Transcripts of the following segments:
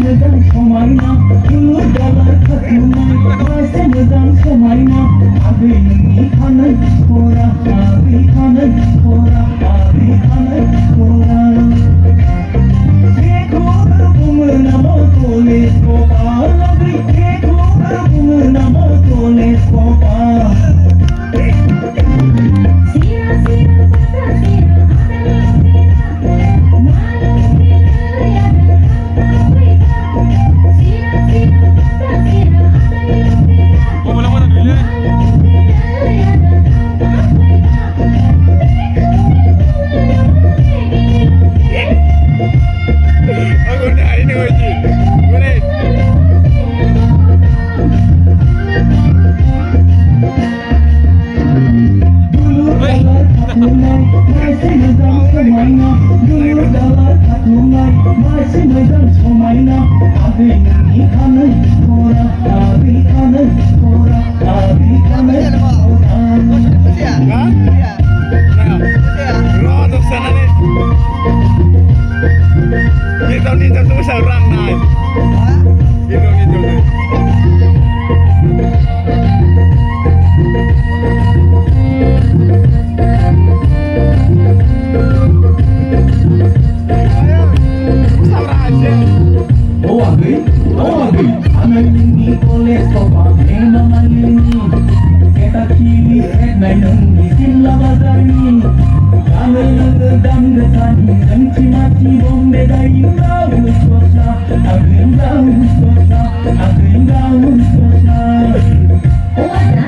मोजां समायना दुलुर दालार खाथुमनाय मासे मोजां समायना आगै नोंनि खानाय खरा आगै खानाय खरा आगै खानाय खरा बेखौनो बुङो नामा कलेज कपाल आगै बेखौनो बुङो नामा कलेज कपाल masih moजां समायना आगै नोंनि खानाय खरा आगै खानाय खरा आगै खानाय Oh agay, anay nini koles papa memang alini kita kini naik nang isin labazani anay nagdam gasani dan cimaci bombe dai daun sosa agay daun sosa agay daun sosa oh ada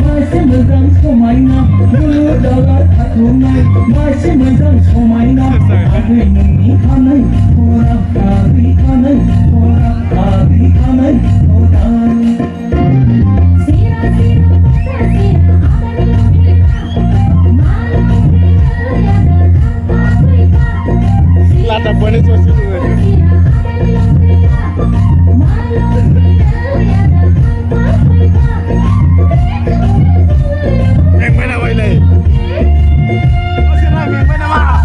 masih moजां समायना दुलुर दालार खाथुमनाय masih मोजां समायना आगै नोंनि खानाय खरा आगै खानाय खरा आगै खानाय खरा Lata boleh masuk dulu. Yang mana Wailai? Oh serang yang mana mah?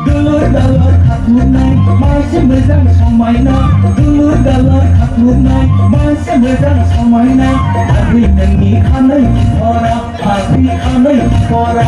Dulur dalar खाथुमनाय masih मोजां समायना दुलुर दालार खाथुमनाय masih मोजां समायना आगै नोंनि खानाय खरा आगै खानाय खरा